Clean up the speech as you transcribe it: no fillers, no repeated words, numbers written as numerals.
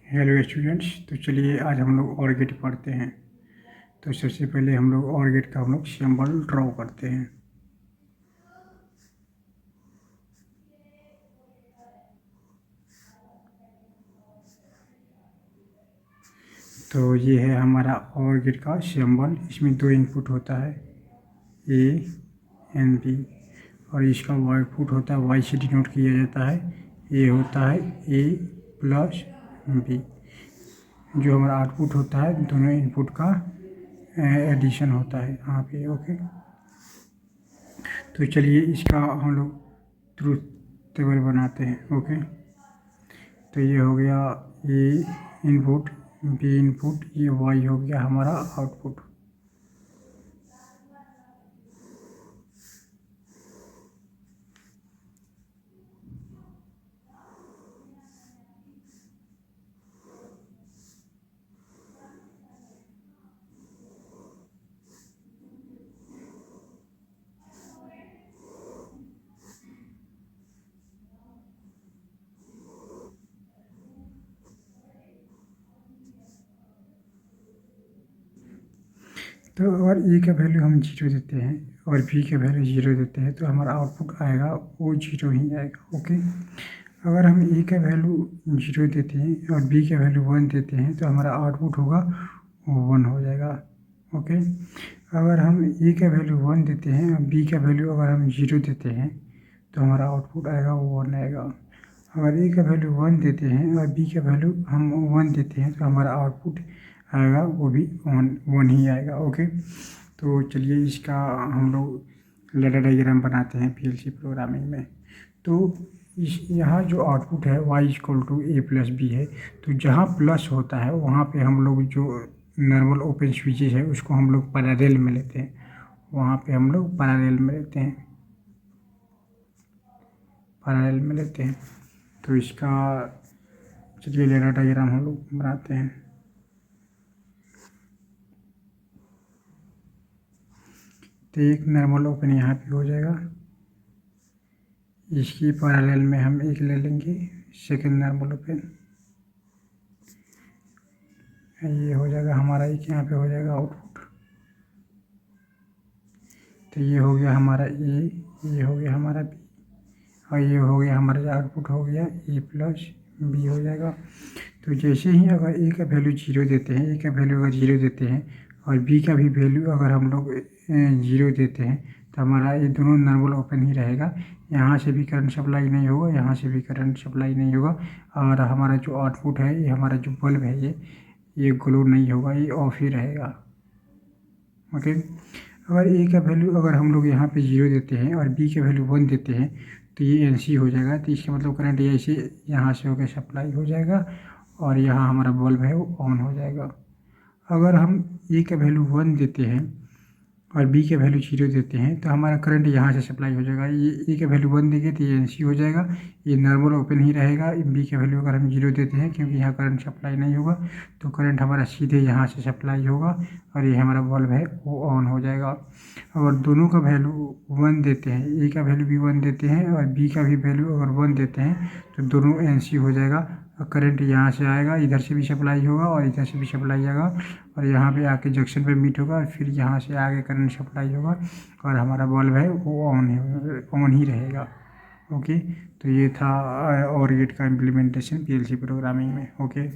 Hello students. तो चलिए आज हम लोग और गेट पढ़ते हैं। तो सबसे पहले हम लोग और गेट का सिंबल ड्रॉ करते हैं। तो ये है हमारा और गेट का सिंबल। इसमें दो इनपुट होता है, ए एंड बी, और इसका आउटपुट होता है वाई से डिनोट किया जाता है। ए होता है ए प्लस बी। जो हमारा आउटपुट होता है दोनों इनपुट का एडिशन होता है यहाँ पे। ओके, तो चलिए इसका हम लोग ट्रूथ टेबल बनाते हैं। ओके, तो ये हो गया ए इनपुट, बी इनपुट, ये वाई हो गया हमारा आउटपुट। तो अगर ए का वैल्यू हम जीरो देते हैं और बी का वैल्यू जीरो देते हैं तो हमारा आउटपुट आएगा वो जीरो ही आएगा। ओके, अगर हम ए का वैल्यू जीरो देते हैं और बी का वैल्यू वन देते हैं तो हमारा आउटपुट होगा वो वन हो जाएगा। ओके, अगर हम ए का वैल्यू वन देते हैं और बी का वैल्यू अगर हम जीरो देते हैं तो हमारा आउटपुट आएगा वो वन आएगा। अगर ए का वैल्यू वन देते हैं और बी का वैल्यू हम वन देते हैं तो हमारा आउटपुट आएगा वो भी वन ही आएगा। ओके, तो चलिए इसका हम लोग लैडर डायग्राम बनाते हैं पीएलसी प्रोग्रामिंग में। तो इस यहाँ जो आउटपुट है y equal to A plus B है, तो जहाँ प्लस होता है वहाँ पे हम लोग जो नॉर्मल ओपन स्विचेस है उसको हम लोग पैरेलल में लेते हैं। वहाँ पे हम लोग पैरेलल में लेते हैं, पैरेलल में लेते हैं। तो इसका चलिए लैडर डायग्राम हम लोग बनाते हैं। तो एक नॉर्मल ओपन यहाँ पे हो जाएगा, इसकी पैरेलल में हम एक ले लेंगे सेकंड नॉर्मल ओपन, ये हो जाएगा हमारा एक, यहाँ पे हो जाएगा आउटपुट। तो ये हो गया हमारा ए, ये हो गया हमारा बी, और ये हो गया हमारा जो आउटपुट हो गया ए प्लस बी हो जाएगा। तो जैसे ही अगर ए का वैल्यू जीरो देते हैं, ए का वैल्यू अगर जीरो देते हैं और बी का भी वैल्यू अगर हम लोग जीरो देते हैं तो हमारा ये दोनों नॉर्मल ओपन ही रहेगा। यहाँ से भी करंट सप्लाई नहीं होगा, यहाँ से भी करंट सप्लाई नहीं होगा, और हमारा जो आउटपुट है, ये हमारा जो बल्ब है, ये ग्लो नहीं होगा, ये ऑफ ही रहेगा। ओके, अगर ए का वैल्यू अगर हम लोग यहाँ पे जीरो देते हैं और बी का वैल्यू वन देते हैं तो ये एनसी हो जाएगा। तो इसका मतलब करंट ऐसे यहाँ से होकर सप्लाई हो जाएगा और यहाँ हमारा बल्ब है वो ऑन हो जाएगा। अगर हम ए का वैल्यू वन देते हैं और बी का वैल्यू जीरो देते हैं तो हमारा करंट यहाँ से सप्लाई हो जाएगा। ये ए का वैल्यू वन देंगे तो ये एनसी हो जाएगा, ये नॉर्मल ओपन ही रहेगा। बी का वैल्यू अगर हम जीरो देते हैं क्योंकि यहाँ करंट सप्लाई नहीं होगा तो करंट हमारा सीधे यहाँ से सप्लाई होगा और ये हमारा बल्ब है वो ऑन हो जाएगा। अगर दोनों का वैल्यू वन देते हैं, ए का वैल्यू भी वन देते हैं और बी का भी वैल्यू अगर वन देते हैं तो दोनों एनसी हो जाएगा। करंट यहाँ से आएगा, इधर से भी सप्लाई होगा और इधर से भी सप्लाई आएगा और यहाँ पे आके जंक्शन पे मीट होगा और फिर यहाँ से आगे करंट सप्लाई होगा और हमारा बल्ब है वो ऑन ही रहेगा। ओके, तो ये था और गेट का इम्प्लीमेंटेशन पीएलसी प्रोग्रामिंग में। ओके।